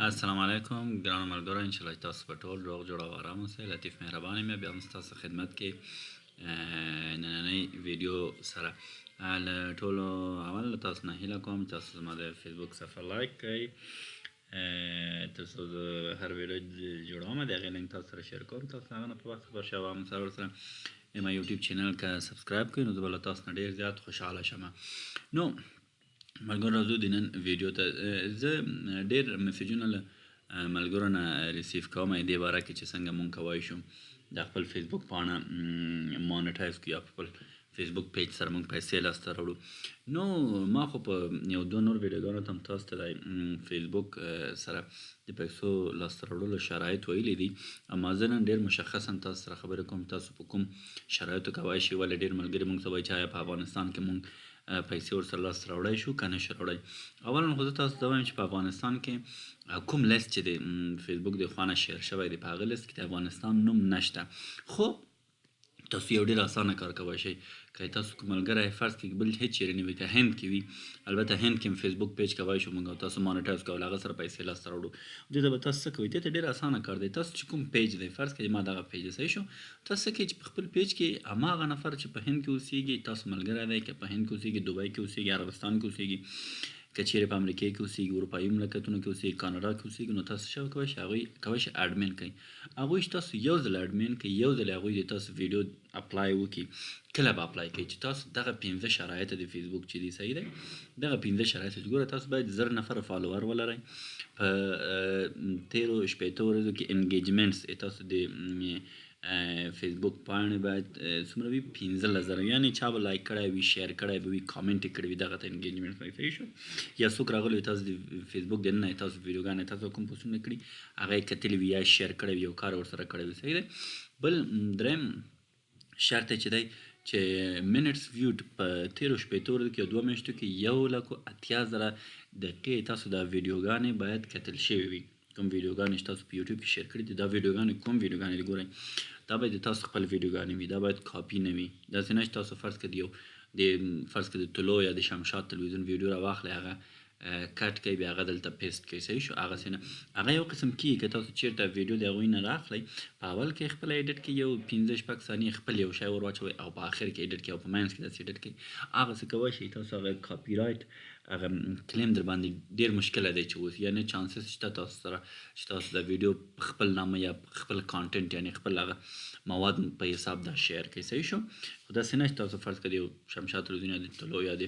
السلام علیکم ګرانو ملګرو انشاءالله چې تاسو په ټول روغ جوړ او ارام اوسئ. لطیف مهربان یم بیا هم ستاسو خدمت کې نننۍ ویډیو سره له ټولو اول له تاسو نه هیله کوم تاسو زما د فیسبوک صفحه لایک کړئ تر څو زه هر ویډیو جوړوم د هغې لینک تاسو سره شیر کوم. تاسو هغه نه په وخت خبر شئ او هم سره ورسره ما یوټیوب چینل که سبسکرایب کړئ نو زه به له تاسو نه ډېر زیات خوشحاله شم. نو ملګرو راځو د نن ویډیو ته. زه ډېر میسیجونه له ملګرو نه ریسیو کوم دې باره کې چې څنګه مونږ کولی شو د خپل فیسبوک پاڼه مانیټایز کړو یا خپل فیسبوک پیج سره مونږ پیسې لاسته راوړو. نو ما خو په یو دوه نور ویډیوګانو ته هم تاسو ته د فیسبوک سره د پیسو لاسته راوړلو شرایط ویلي دي، اما زه نن ډېر مشخصا تاسو سره خبرې کوم تاسو په کوم شرایطو کولی شئ. ولې ډېر ملګري مونږ ته وایي چې آیا په افغانستان کې مونږ پیسې ورسره لاسته راوړی شو که نه شو راوړی. اولا خو زه تاسو ته وایم چې په افغانستان کې کوم لیست چې د فیسبوک د خوا نه شیر شوی دی په هغه لیست کې د افغانستان نوم نشته. خو تاسو یو ډېر اسانه کار کولی شئ که تاسو کوم ملګری فرض کړئ بل هېڅ چېرې نه وي که هند کې وي، البته هند کې هم فیسبوک پیج کولی شو موږ او تاسو مانیټایز کوو هغه سره پیسې لاسته راوړو. دې ته به تاسو څه کوئ؟ دې ته ډېر اسانه کار دی. تاسو چې کوم پیج دی فرض کړئ ما دغه پیج دی صحیح شو، تاسو څه کوئ چې په خپل پیج کې هماغه نفر چې په هند کې اوسېږي تاسو ملګری دی که په هند کې اوسېږي دوبۍ کې اوسېږي عربستان کې اوسېږي که چیرې په امریکا کې اوسېږي اروپایي مملکتونو کې اوسېږي کاناډا کې اوسېږي نو تاسو څه کولی شئ هغوی کولی شئ اډمین کړئ. هغوی چې تاسو یو ځل اډمین کړئ یو ځل هغوی د تاسو ویډیو اپلای وکړي. کله به اپلای کوئ چې تاسو دغه 15 شرایط د فیسبوک چې دي صحیح دی دغه 15 شرایط چې ګوره تاسو باید 1000 نفر فالوور ولرئ په تیرو شپېتو ورځو کې انګیجمنټس تاسو د فیسبوک پاڼې باید څومره وي 15000 یعنې چا به لایک کړی وي شیر کړی به وي کامنټ یې کړی وي دغه ته انګیجمنټ وایي صحیح شو. یا څوک راغلی وي تاسو د فیسبوک دننه یې تاسو ویډیوګانې تاسو کوم پوسټونه کړي هغه یې کتلي وي یا شیر کړی وي یو کار ورسره کړی وي صحیح دی. بل دریم شرط یې چې دی چې منټس ویوډ په تیرو شپېتو ورځو کې یا 2 میاشتو کې 1,80,000 دقیقې تاسو دا ویډیوګانې باید کتل شوي وي. کوم ویډیوګانې چې تاسو په یوټیوب کې شیر کړي دي دا ویډیوګانې کوم ویډیوګانې دي ګورئ دا باید تاسو خپل ویډیوګانې وي، دا باید کاپي نه وي. داسې نه چې تاسو فرض کړئ یو د فرض کړئ د طلوع یا د شمشاد تلویزیون ویډیو راواخلئ هغه کټ کوي بیا هغه دلته پیسټ کوي صحیح شو. هغسې نه هغه یو قسم کېږي که تاسو چېرته ویډیو د هغوی نه رااخلئ په اول کې خپله ایډیټ کړئ یو 15-16 ثانیې خپل یو شی ور واچوئ او په آخر کې ایډیټ کړئ او په منځ کې داسې ایډیټ کړئ. هغسې کولی شئ تاسو هغه کاپي رایټ هغه کلیم در باندې ډېر مشکله دی چې اوس یعنې چانسز شته تاسو سره چې تاسو د ویډیو په خپل نامه یا خپل کانټنټ یعنې خپل هغه مواد په حساب دا شیر کړئ صحیح شو. خو داسې نه چې تاسو فرض کړئ یو شمشاد تلویزیون یا د طلوع یا د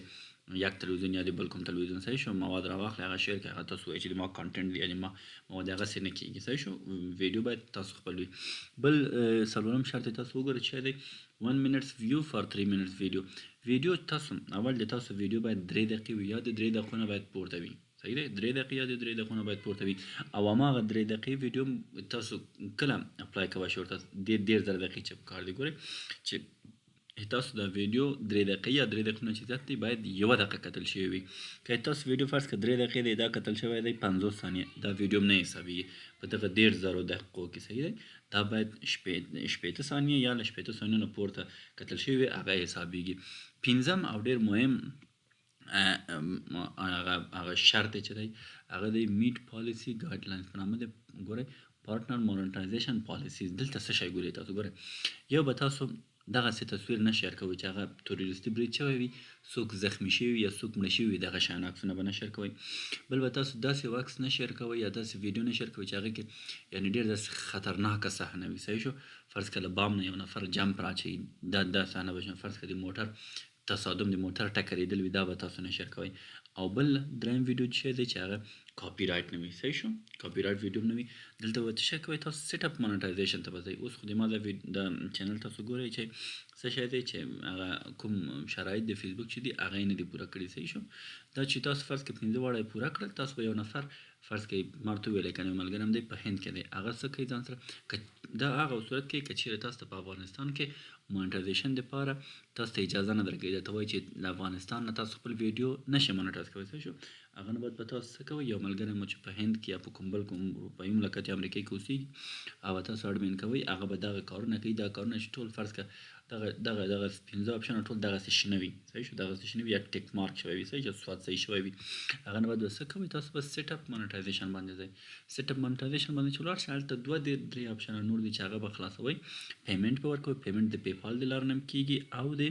یک تلویزیون یا د بل کوم تلویزیون صحیح شو مواد راواخلئ هغه شیر کړئ هغه تاسو وایئ چې ما کانټنټ دی یعنې ما مواد هغسې نه کېږي صحیح شو. ویډیو باید تاسو خپل وي. بل څلورم شرط یې تاسو وګورئ چې دی 1 minutes view for 3 minutes ویډیو تاسو اول د تاسو ویډیو باید 3 دقیقې وي یا د 3 دقیقو نه باید پورته وي صحیح دی 3 دقیقې یا د 3 دقیقو نه باید پورته وي او هماغه 3 دقیقې ویډیو تاسو کله اپلای کولی شئ ورته ډېر زر دقیقې چې پکار دی ګورئ چې تاسو دا ویډیو 3 دقیقې یا 3 دقیقو نه چې زیات دی باید 1 دقیقه کتل شوی وي. که تاسو ویډیو فرض کړئ 3 دقیقې دی دا کتل شوی دی 50 ثانیې دا ویډیو هم نه حسابېږي په دغه 1,000 دقیقو کې صحیح دی. دا باید 80 ثانیې یا له 80 ثانیو نه پورته کتل شوی وي هغه حسابېږي. پنځم او ډېر مهم هغه شرط چې دی هغه دی میټ پالیسي ګایډلاینز په نامه دی. ګورئ پارټنر مونیټایزیشن پالیسیز دلته څه شی ګورئ تاسو ګورئ یو به تاسو دغسې تصویر نه شیر کوئ چې هغه تروریستي برید شوی وي څوک زخمي شوي وي یا څوک مړه شوي وي دغه شیان عکسونه به نه شیر کوئ. بل به تاسو داسې عکس نه شیر کوئ یا داسې ویډیو نه شیر کوئ چې هغې کې یعنې ډېر داسې خطرناکه صحنه وي صحیح شو. فرض کړه بام نه یو نفر جمپ راچوي دا صحنه به فرض کړه د موټر تصادم د موټر ټکرېدل وي دا به تاسو نه شیر کوئ. او بل دریم ویډیو چې دی چې هغه کاپي رایټ نه وي صحیح شو. کاپي رایټ ویډیو هم نه وي. دلته به څه شی کوئ تاسو سیټ اپ مونیټایزیشن ته به ځئ. اوس خو د ما د چینل تاسو ګورئ چې څه شی دی چې هغه کوم شرایط د فیسبوک چې دي هغه یې نه دي پوره کړي صحیح شو. دا چې تاسو فرض کړئ 15 واړه یې پوره کړل تاسو به یو نفر فرض کړئ ما ورته وویلی که نه ملګری هم دی په هند کې دی هغه څه کوي ځان سره دا هغه صورت کې که چیرې تاسو ته په افغانستان کې مونیټایزیشن دپاره تاسو ته اجازه نه درکوي درته وایي چې له افغانستان نه تاسو خپل ویډیو نشئ مونیټایز کولی صحیح شو. هغه نه بعد به تاسو څه کوئ، یو ملګری مو چې په هند کې یا په کوم بل کوم اروپایي مملکت یا امریکا کې اوسېږي او تاسو اډمین کوئ، هغه به دغه کارونه کوي. دا کارونه چې ټول فرض کړه دغه 15 اپشنونه ټول دغسې شنه وي، صحیح شو، دغسې شنه وي یا ټیک مارک شوی وي، صحیح شو، سواد صحیح شوی وي. هغه نه بعد به څه کوئ، تاسو به سیټ اپ مانیټایزیشن باندې ځئ. سیټ اپ مانیټایزیشن باندې چې ولاړ شئ، هلته 2-3 اپشنه نور دي چې هغه به خلاصوئ. پیمنټ به ورکوئ، پیمنټ د پیپال د لارې نه هم کېږي او د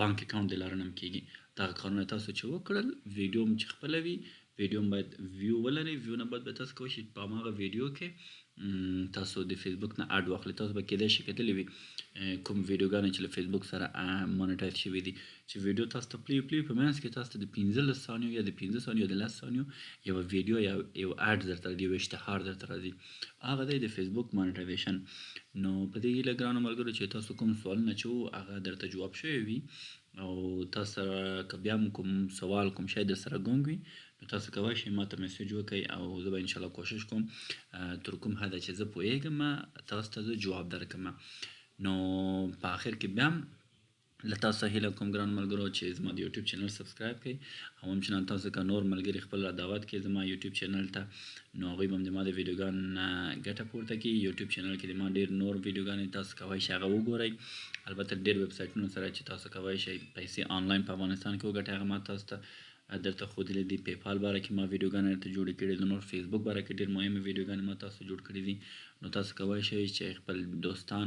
بانک اکاونټ د لارې نه هم کېږي. دغه کارونه تاسو چې وکړل، ویډیو هم چې خپله وي، ویډیو هم باید ویو ولري. ویو نه بعد به تاسو کولی شئ په هماغه ویډیو کې تاسو د فیسبوک نه اډ واخلئ. تاسو به کیدای شي کتلي وي کوم ویډیوګانې چې له فیسبوک سره مانیټایز شوي دي، چې ویډیو تاسو ته پلی په منځ کې تاسو ته د 15 ثانیو یا د 15 ثانیو یا د 10 ثانیو یوه ویډیو یا یو اډ درته راځي، یو اشتهار درته راځي، هغه دی د فیسبوک مانیټایزیشن. نو په دې هیله ګرانو ملګرو چې تاسو کوم سوالونه چې وو هغه درته جواب شوی وي، او تاسو سره که بیا هم کوم سوال کوم شی در سره ګونګ وي نو تاسو کولی شئ ما ته میسیج وکړئ او زه به انشاءالله کوشش کوم تر کوم حده چې زه پوهیږم تاسو ته زه جواب درکړم. نو په آخر کې بیا هم له تاسو څخه هیله کوم ګرانو ملګرو چې زما د یوټیوب چینل سبسکرایب کړئ او همچنان تاسو که نور ملګري خپل را دعوت کړئ زما یوټیوب چینل ته، نو هغوی به هم د ما د ویډیوګانو نه ګټه پورته کړي. یوټیوب چینل کې د ما ډېر نور ویډیوګانې تاسو کولی شئ هغه وګورئ. البته ډېر ویبسایټونو سره چې تاسو کولی شئ پیسې آنلاین په افغانستان کې وګټئ هغه ما تاسو ته درته ښودلي دي. پیپال باره کې ما ویډیوګانې درته جوړې کړي دي، نور فیسبوک باره کې ډېر مهمې ویډیوګانې ما تاسو جوړ کړي دي. نو تاسو کولی شئ چې خپل دوستان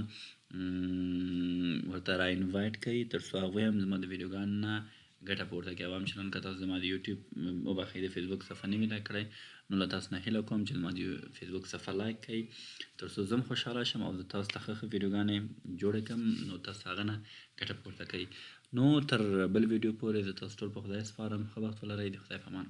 ورته را انوایټ کړئ تر څو هغوی هم زما د ویډیوګانو نه ګټه پورته کړي. او همچنان که تاسو زما د یوټیوب وبخښئ د فیسبوک صفحه نه وي لایک کړی، نو له تاسو نه هیله کوم چې زما د فیسبوک صفحه لایک کړئ تر څو زه هم خوشحاله شم او زه تاسو ته ښه ویډیوګانې جوړې کړم، نو تاسو هغه نه ګټه پورته کوئ. نو تر بل ویډیو پورې زه تاسو ټول په خدای سپارم. ښه وخت ولرئ. د خدای په امان.